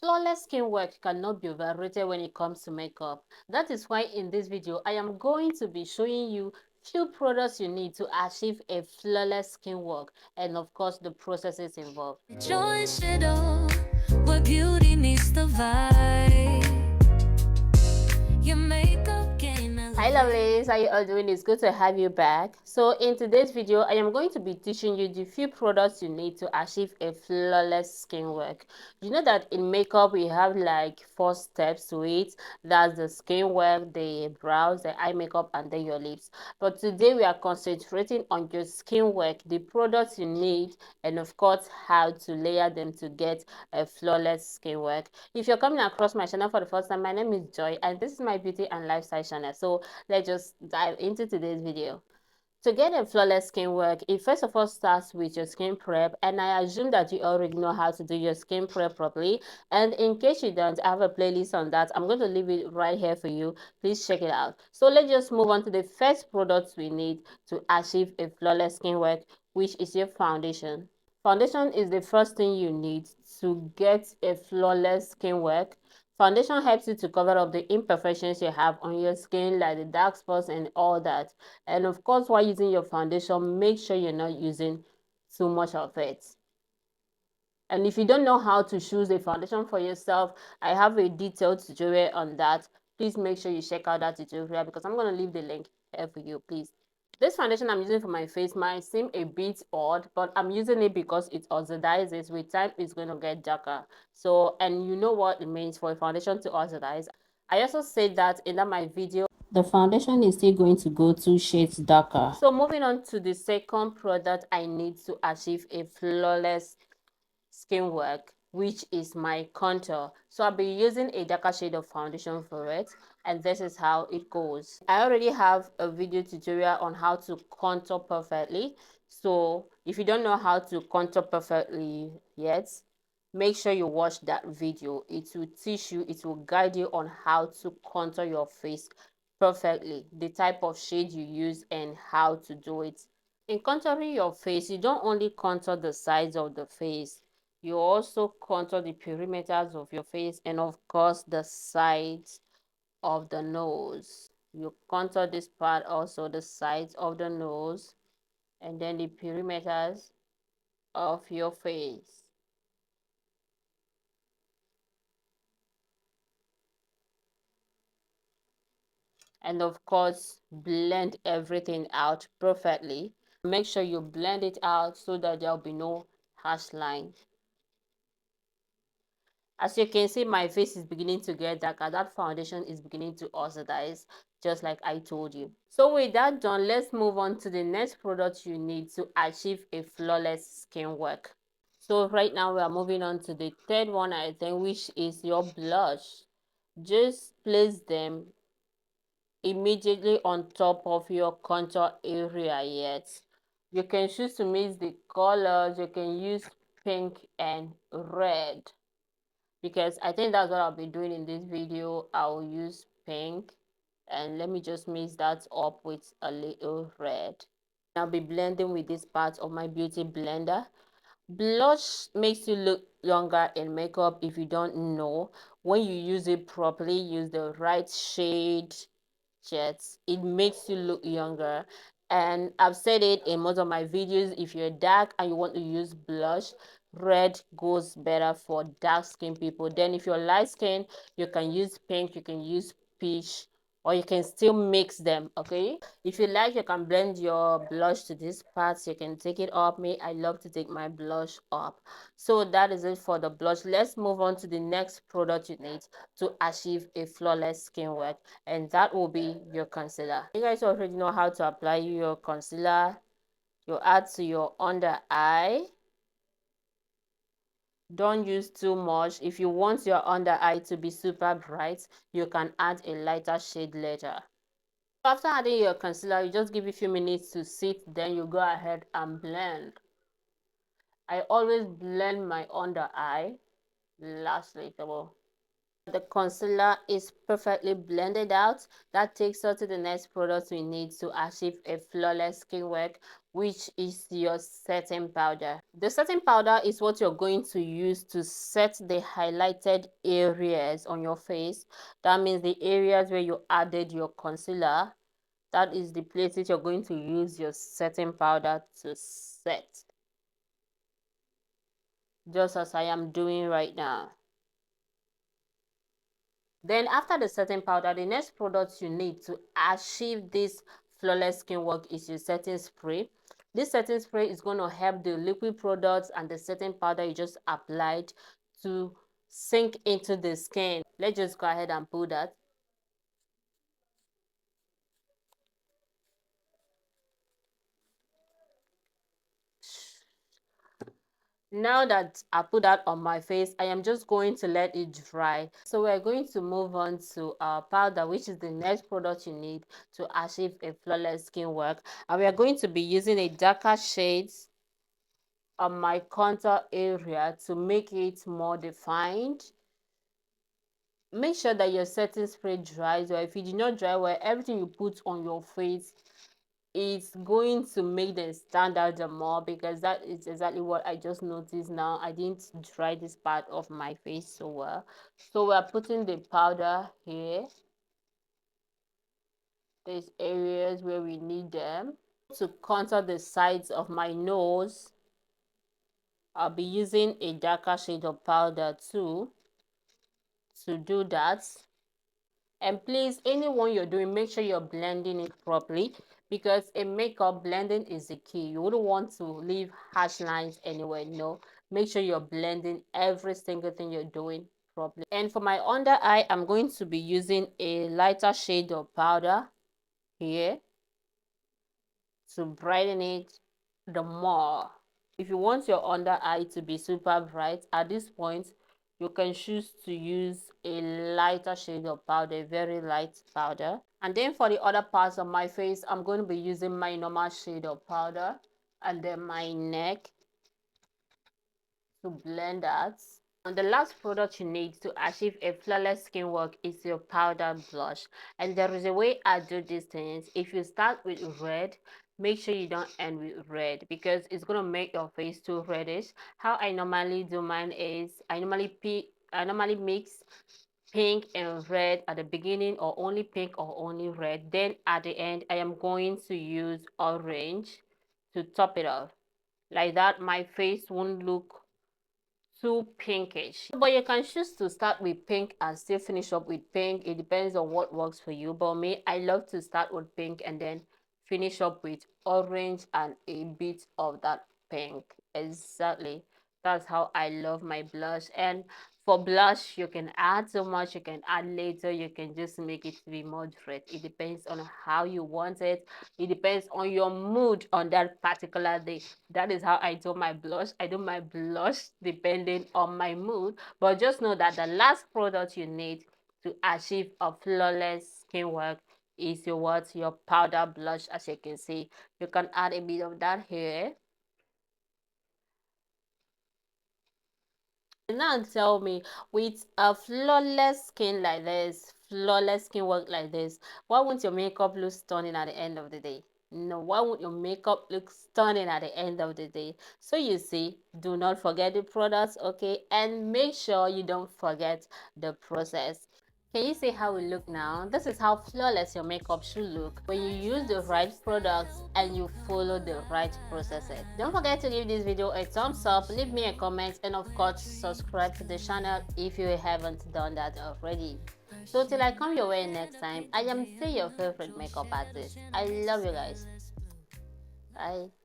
Flawless skin work cannot be overrated when it comes to makeup. That is why in this video, I am going to be showing you few products you need to achieve a flawless skin work, and of course the processes involved. Rejoice it all, where beauty meets the vibe. Your makeup game. Hi lovelies, how you all doing? It's good to have you back. So in today's video, I am going to be teaching you the few products you need to achieve a flawless skin work. You know that in makeup we have like 4 steps to it. That's the skin work, the brows, the eye makeup, and then your lips. But today we are concentrating on your skin work, the products you need, and of course how to layer them to get a flawless skin work. If you're coming across my channel for the first time, my name is Joy and this is my beauty and lifestyle channel. So let's just dive into today's video. To get a flawless skin work, it first of all starts with your skin prep, and I assume that you already know how to do your skin prep properly. And in case you don't, I have a playlist on that. I'm going to leave it right here for you. Please check it out. So let's just move on to the first products we need to achieve a flawless skin work, which is your foundation. Foundation is the first thing you need to get a flawless skin work. Foundation helps you to cover up the imperfections you have on your skin, like the dark spots and all that. And of course, while using your foundation, make sure you're not using too much of it. And if you don't know how to choose a foundation for yourself, I have a detailed tutorial on that. Please make sure you check out that tutorial because I'm going to leave the link here for you, please. This foundation I'm using for my face might seem a bit odd, but I'm using it because it oxidizes. With time, it's going to get darker. So, and you know what it means for a foundation to oxidize. I also said that in my video, the foundation is still going to go 2 shades darker. So moving on to the second product I need to achieve a flawless skin work, which is my contour. So I'll be using a darker shade of foundation for it, and this is how it goes. I already have a video tutorial on how to contour perfectly, so if you don't know how to contour perfectly yet, make sure you watch that video. It will teach you, it will guide you on how to contour your face perfectly, the type of shade you use and how to do it. In contouring your face, you don't only contour the sides of the face, you also contour the perimeters of your face and of course the sides of the nose. You contour this part also, the sides of the nose, and then the perimeters of your face. And of course, blend everything out perfectly. Make sure you blend it out so that there'll be no harsh line. As you can see, my face is beginning to get darker. That foundation is beginning to oxidize, just like I told you. So with that done, let's move on to the next product you need to achieve a flawless skin work. So right now we are moving on to the third one, I think, which is your blush. Just place them immediately on top of your contour area yet. You can choose to mix the colors. You can use pink and red, because I think that's what I'll be doing in this video. I'll use pink, and let me just mix that up with a little red. I'll be blending with this part of my beauty blender. Blush makes you look younger in makeup. If you don't know, when you use it properly, use the right shade, jets, it makes you look younger. And I've said it in most of my videos, if you're dark and you want to use blush, red goes better for dark skin people. Then if you're light skin, you can use pink, you can use peach, or you can still mix them. Okay, if you like, you can blend your blush to this part, so you can take it up. Me, I love to take my blush up. So that is it for the blush. Let's move on to the next product you need to achieve a flawless skin work, and that will be your concealer. You guys already know how to apply your concealer. You add to your under eye. Don't use too much. If you want your under eye to be super bright, you can add a lighter shade later. After adding your concealer, you just give it a few minutes to sit, then you go ahead and blend. I always blend my under eye lastly. The concealer is perfectly blended out. That takes us to the next product we need to achieve a flawless skin work, which is your setting powder. The setting powder is what you're going to use to set the highlighted areas on your face. That means the areas where you added your concealer. That is the places you're going to use your setting powder to set, just as I am doing right now. Then after the setting powder, the next product you need to achieve this flawless skin work is your setting spray. This setting spray is going to help the liquid products and the setting powder you just applied to sink into the skin. Let's just go ahead and put that. Now that I put that on my face, I am just going to let it dry. So we're going to move on to our powder, which is the next product you need to achieve a flawless skin work. And we are going to be using a darker shade on my contour area to make it more defined. Make sure that your setting spray dries well. If it did not dry well, everything you put on your face, it's going to make them stand out the more, because that is exactly what I just noticed now. I didn't dry this part of my face so well. So we're putting the powder here. There's areas where we need them. To contour the sides of my nose, I'll be using a darker shade of powder too to do that. And please, anyone you're doing, make sure you're blending it properly, because in makeup, blending is the key. You wouldn't want to leave harsh lines anywhere. No, make sure you're blending every single thing you're doing properly. And for my under eye, I'm going to be using a lighter shade of powder here to brighten it the more. If you want your under eye to be super bright, at this point, you can choose to use a lighter shade of powder, a very light powder. And then for the other parts of my face, I'm going to be using my normal shade of powder, and then my neck to blend that. And the last product you need to achieve a flawless skin work is your powder blush. And there is a way I do these things. If you start with red, make sure you don't end with red, because it's going to make your face too reddish. How I normally do mine is I normally mix pink and red at the beginning, or only pink or only red. Then at the end, I am going to use orange to top it off. Like that, my face won't look too pinkish. But you can choose to start with pink and still finish up with pink. It depends on what works for you. But me, I love to start with pink and then finish up with orange and a bit of that pink. Exactly. That's how I love my blush. And for blush, you can add so much, you can add later, you can just make it to be moderate. It depends on how you want it. It depends on your mood on that particular day. That is how I do my blush. I do my blush depending on my mood. But just know that the last product you need to achieve a flawless skin work is your powder blush. As you can see, you can add a bit of that here. Now tell me, with a flawless skin like this, flawless skin work like this, why won't your makeup look stunning at the end of the day? No, why won't your makeup look stunning at the end of the day? So you see, do not forget the products, okay? And make sure you don't forget the process. Can you see how we look now? This is how flawless your makeup should look when you use the right products and you follow the right processes. Don't forget to give this video a thumbs up, leave me a comment, and of course subscribe to the channel if you haven't done that already. So till I come your way next time, I am still your favorite makeup artist. I love you guys. Bye.